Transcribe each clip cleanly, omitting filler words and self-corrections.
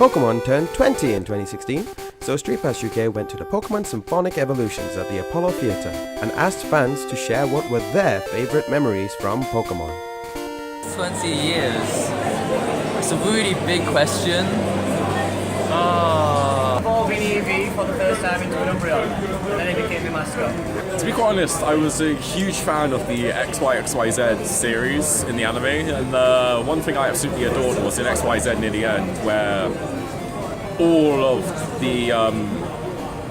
Pokémon turned 20 in 2016, so StreetPass UK went to the Pokémon Symphonic Evolutions at the Apollo Theatre and asked fans to share what were their favourite memories from Pokémon. 20 years. It's a really big question. Evolving Eevee for the first time into an Umbreon, and then it became the mascot. To be quite honest, I was a huge fan of the XYXYZ series in the anime, and the one thing I absolutely adored was in XYZ near the end, where all of the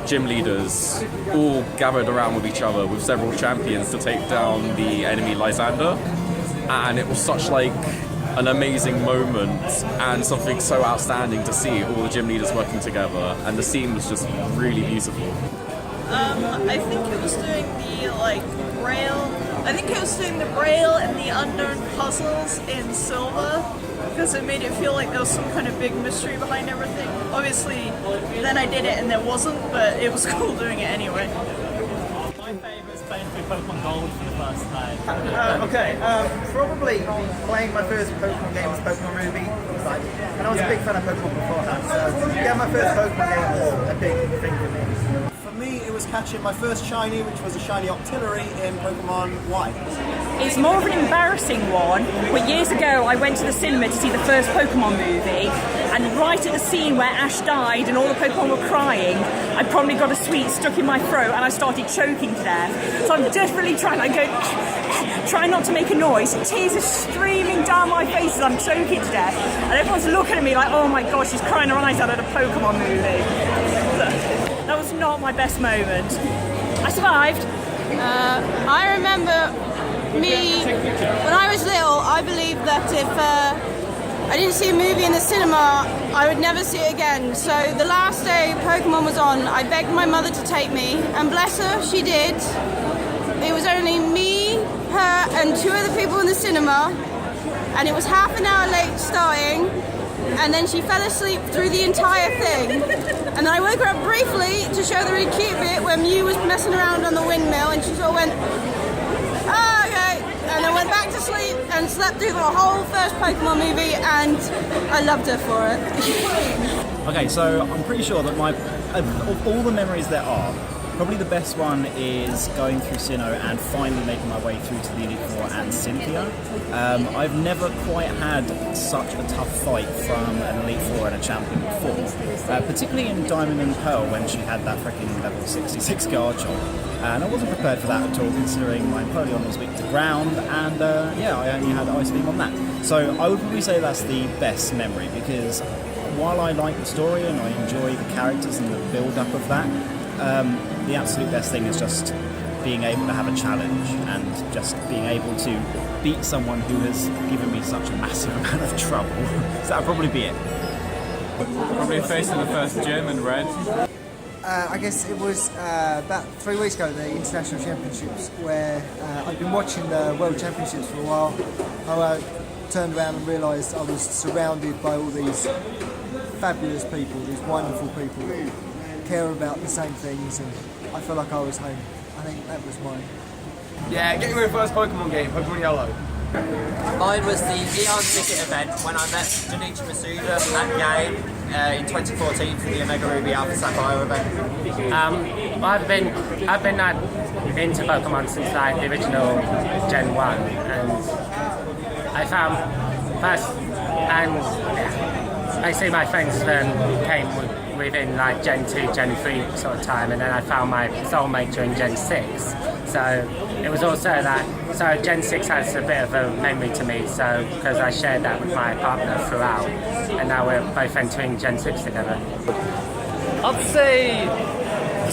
gym leaders all gathered around with each other with several champions to take down the enemy Lysander, and it was such like an amazing moment and something so outstanding to see all the gym leaders working together, and the scene was just really beautiful. I think it was doing the braille. I think it was doing the braille and the unknown puzzles in Silver, because it made it feel like there was some kind of big mystery behind everything. Obviously, then I did it and there wasn't, but it was cool doing it anyway. My favourite is playing through Pokemon Gold for the first time. Probably playing my first Pokemon game was Pokemon Ruby, and I was a big fan of Pokemon beforehand, so yeah, my first Pokemon game was a big thing for me. For me, it was catching my first shiny, which was a shiny Octillery in Pokemon White. It's more of an embarrassing one, but years ago I went to the cinema to see the first Pokémon movie, and right at the scene where Ash died and all the Pokémon were crying, I probably got a sweet stuck in my throat and I started choking to death. So I'm desperately trying not to make a noise. Tears are streaming down my face as I'm choking to death, and everyone's looking at me like, oh my gosh, she's crying her eyes out at a Pokémon movie. That was not my best moment. I survived. I remember when I was little, I believed that if I didn't see a movie in the cinema, I would never see it again. So the last day Pokemon was on, I begged my mother to take me, and bless her, she did. It was only me, her, and two other people in the cinema, and it was half an hour late starting, and then she fell asleep through the entire thing. And then I woke her up briefly to show the really cute bit where Mew was messing around on the windmill, and she sort of went, oh, okay, and then went back to sleep and slept through the whole first Pokemon movie, and I loved her for it. Okay, so I'm pretty sure that of all the memories there are, probably the best one is going through Sinnoh and finally making my way through to the Elite Four and Cynthia. I've never quite had such a tough fight from an Elite Four and a champion before, particularly in Diamond and Pearl when she had that freaking level 66 Garchomp. And I wasn't prepared for that at all, considering my Empoleon was weak to ground, and I only had Ice Beam on that. So I would probably say that's the best memory, because while I like the story and I enjoy the characters and the build-up of that, the absolute best thing is just being able to have a challenge and just being able to beat someone who has given me such a massive amount of trouble. So that'd probably be it. Probably facing the first gym in red. I guess it was about 3 weeks ago, the International Championships, where I'd been watching the World Championships for a while. I turned around and realised I was surrounded by all these fabulous people, these wonderful people who care about the same things, and I felt like I was home. I think that was mine. Yeah, getting my first Pokemon game, Pokemon Yellow. Mine was the Eon Ticket event when I met Junichi Masuda from that game in 2014 for the Omega Ruby Alpha Sapphire event. I've been into Pokemon since the original Gen 1, and I found first, and I see my friends came within Gen 2, Gen 3 sort of time, and then I found my soulmate during Gen 6. So it was also so Gen 6 has a bit of a memory to me, so because I shared that with my partner throughout, and now we're both entering Gen 6 together. I'd say the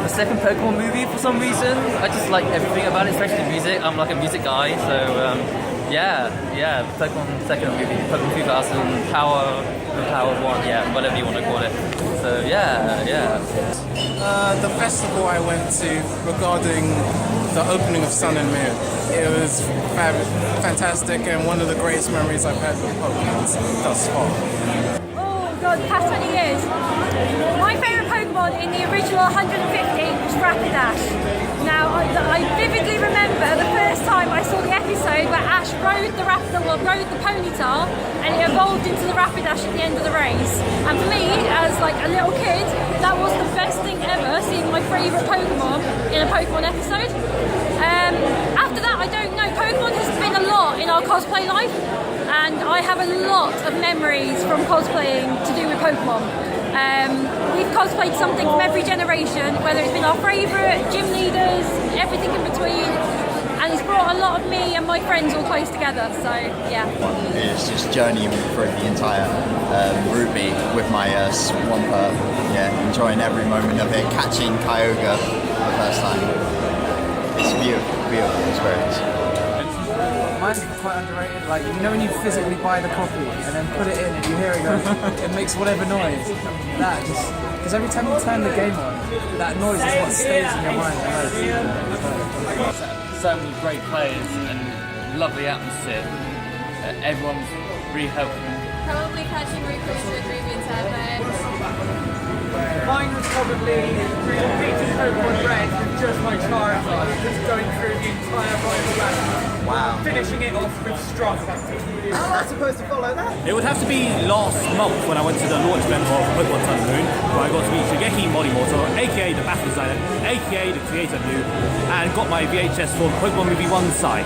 second Pokemon movie for some reason. I just like everything about it, especially music. I'm like a music guy, so yeah, Pokemon second movie, Pokemon 2000, Power 1, whatever you want to call it. So yeah. The festival I went to regarding the opening of Sun and Moon. It was fantastic and one of the greatest memories I've had with Pokemon thus far. Oh god, the past 20 years. My favourite Pokemon in the original 150 was Rapidash. Now, I vividly remember the first time I saw the episode where Ash rode the Ponyta, and it evolved into the Rapidash at the end of the race. And for me, as like a little kid, that was the best thing ever, seeing my favourite Pokemon in a Pokemon episode. After that, I don't know. Pokemon has been a lot in our cosplay life, and I have a lot of memories from cosplaying to do with Pokemon. We've cosplayed something from every generation, whether it's been our favourite, gym leaders, everything in between, and it's brought a lot of me and my friends all close together, so yeah. It's just journeying through the entire route with my Swampert, enjoying every moment of it, catching Kyogre for the first time. It's a beautiful experience. Mine's quite underrated. Like, you know when you physically buy the copy and then put it in and you hear it go, it makes whatever noise. That just, because every time you turn the game on, that noise is what stays in your mind. So many great players and lovely atmosphere. Everyone's really helpful. Probably catching Rufus with Ruby's head. Mine was probably beating Pokemon Red with just my Charizard, just going through the entire rival battle. Wow. Finishing it off with Strong. How am I supposed to follow that? It would have to be last month when I went to the launch event of Pokémon Sun and Moon, where I got to meet Shigeki Morimoto, aka the battle designer, aka the creator of New, and got my VHS for Pokémon Movie 1 side.